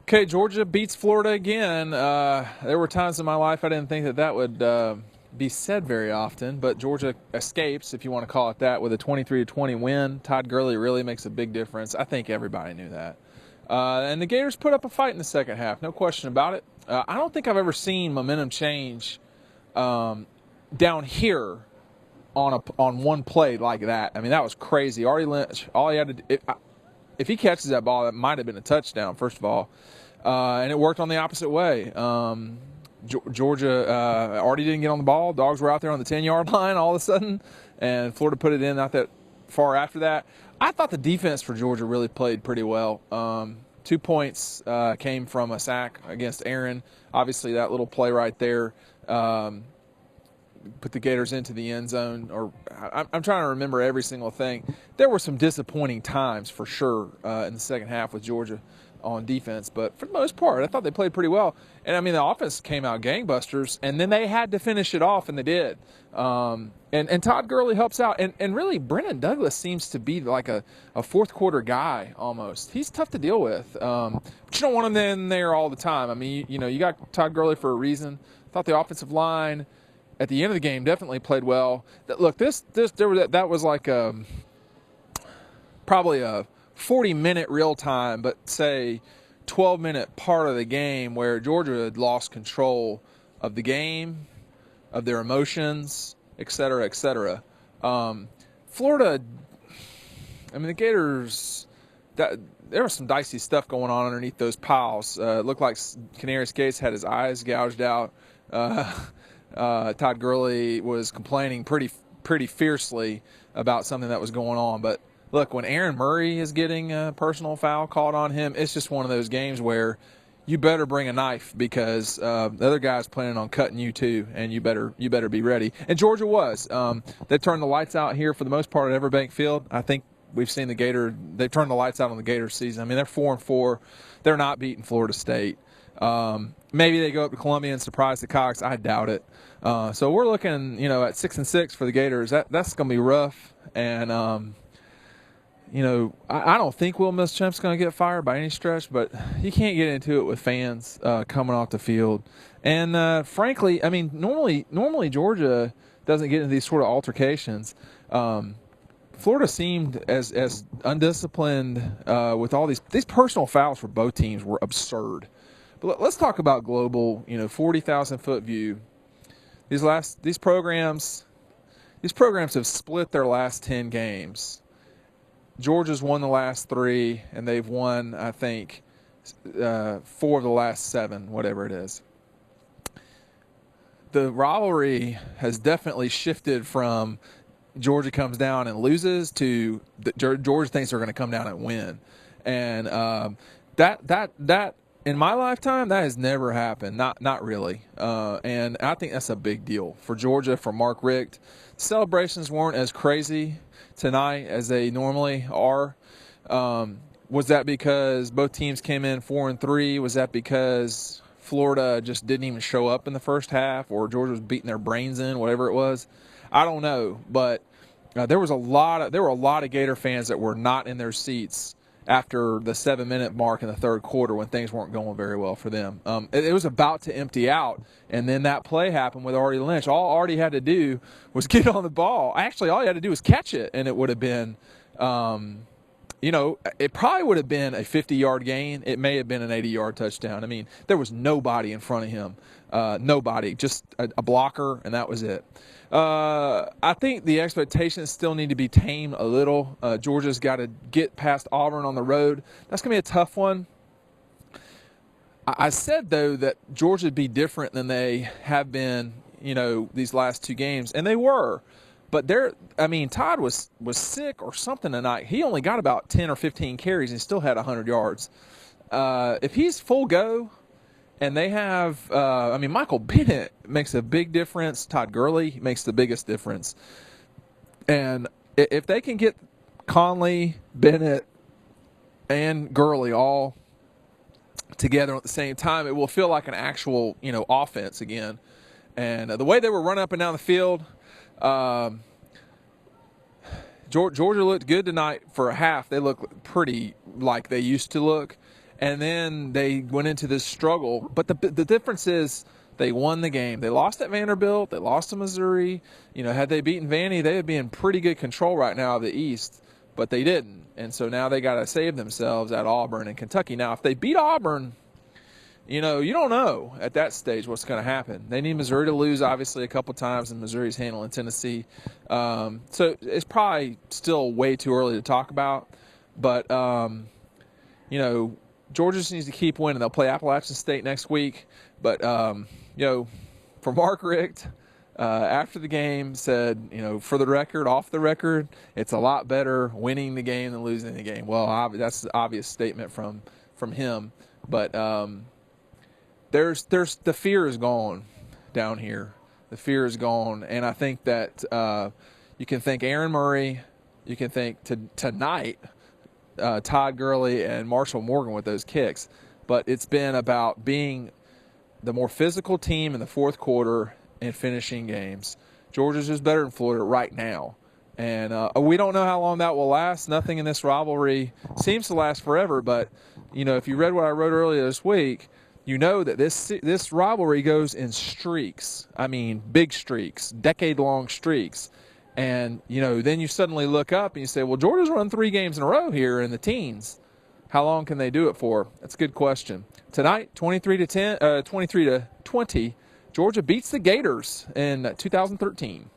Okay, Georgia beats Florida again. There were times in my life I didn't think that would be said very often, but Georgia escapes, if you want to call it that, with a 23-20 win. Todd Gurley really makes a big difference. I think everybody knew that. And the Gators put up a fight in the second half, no question about it. I don't think I've ever seen momentum change down here on one play like that. I mean, that was crazy. Artie Lynch, all he had to do, if he catches that ball, that might have been a touchdown, first of all. And it worked on the opposite way. Georgia already didn't get on the ball. Dawgs were out there on the 10-yard line all of a sudden, and Florida put it in not that far after that. I thought the defense for Georgia really played pretty well. 2 points came from a sack against Aaron. Obviously, that little play right there put the Gators into the end zone. Or I'm trying to remember every single thing. There were some disappointing times for sure in the second half with Georgia on defense, but for the most part, I thought they played pretty well. And I mean, the offense came out gangbusters, and then they had to finish it off, and they did. And Todd Gurley helps out, and really, Brennan Douglas seems to be like a fourth quarter guy almost. He's tough to deal with, but you don't want him in there all the time. I mean, you got Todd Gurley for a reason. I thought the offensive line at the end of the game definitely played well. Look, that was like probably a 40-minute real time, but say 12-minute part of the game where Georgia had lost control of the game, of their emotions, et cetera, et cetera. Florida, I mean, the Gators, there was some dicey stuff going on underneath those piles. It looked like Canary Skates had his eyes gouged out. Todd Gurley was complaining pretty fiercely about something that was going on, but look, when Aaron Murray is getting a personal foul called on him, it's just one of those games where you better bring a knife because the other guy's planning on cutting you too, and you better be ready. And Georgia was. They turned the lights out here for the most part at Everbank Field. I think we've seen they've turned the lights out on the Gators season. I mean, they're 4-4. They're not beating Florida State. Maybe they go up to Columbia and surprise the Cox. I doubt it. So we're looking, at 6-6 for the Gators. That's going to be rough. And I don't think Will Muschamp's going to get fired by any stretch, but you can't get into it with fans coming off the field. And frankly, I mean, normally Georgia doesn't get into these sort of altercations. Florida seemed as undisciplined with all these personal fouls for both teams were absurd. But let's talk about global, 40,000-foot view. These programs have split their last 10 games. Georgia's won the last 3, and they've won, I think, 4 of the last 7, whatever it is. The rivalry has definitely shifted from Georgia comes down and loses to Georgia thinks they're going to come down and win. And that in my lifetime, that has never happened. Not really. And I think that's a big deal for Georgia, for Mark Richt. Celebrations weren't as crazy tonight as they normally are. Was that because both teams came in 4-3? Was that because Florida just didn't even show up in the first half, or Georgia was beating their brains in, whatever it was? I don't know, but there were a lot of Gator fans that were not in their seats after the 7-minute mark in the third quarter when things weren't going very well for them. It was about to empty out, and then that play happened with Artie Lynch. All Artie had to do was get on the ball. Actually, all he had to do was catch it, and it would have been, it probably would have been a 50-yard gain. It may have been an 80-yard touchdown. I mean, there was nobody in front of him. Nobody, just a blocker, and that was it. I think the expectations still need to be tamed a little. Georgia's got to get past Auburn on the road. That's going to be a tough one. I said, though, that Georgia would be different than they have been, these last 2 games, and they were. But Todd was sick or something tonight. He only got about 10 or 15 carries and still had 100 yards. If he's full go, and they have, Michael Bennett makes a big difference. Todd Gurley makes the biggest difference. And if they can get Conley, Bennett, and Gurley all together at the same time, it will feel like an actual, offense again. And the way they were running up and down the field, Georgia looked good tonight for a half. They looked pretty like they used to look. and then they went into this struggle. But the difference is they won the game. They lost at Vanderbilt. They lost to Missouri. You know, had they beaten Vandy, they would be in pretty good control right now of the East, but they didn't. And so now they got to save themselves at Auburn and Kentucky. Now, if they beat Auburn, you know, you don't know at that stage what's going to happen. They need Missouri to lose, obviously, a couple times, and Missouri's handling Tennessee. So it's probably still way too early to talk about. But, you know, Georgia just needs to keep winning. They'll play Appalachian State next week. But, you know, for Mark Richt, after the game said, you know, for the record, off the record, it's a lot better winning the game than losing the game. Well, that's an obvious statement from him. But there's the fear is gone down here. The fear is gone. And I think that you can thank Aaron Murray. You can thank tonight Todd Gurley and Marshall Morgan with those kicks. But it's been about being the more physical team in the fourth quarter and finishing games. Georgia's just better than Florida right now. And we don't know how long that will last. Nothing in this rivalry seems to last forever. But, you know, if you read what I wrote earlier this week, you know that this rivalry goes in streaks. I mean, big streaks, decade-long streaks. And, you know, then you suddenly look up and you say, well, Georgia's run 3 games in a row here in the teens. How long can they do it for? That's a good question. Tonight, 23-20, Georgia beats the Gators in 2013.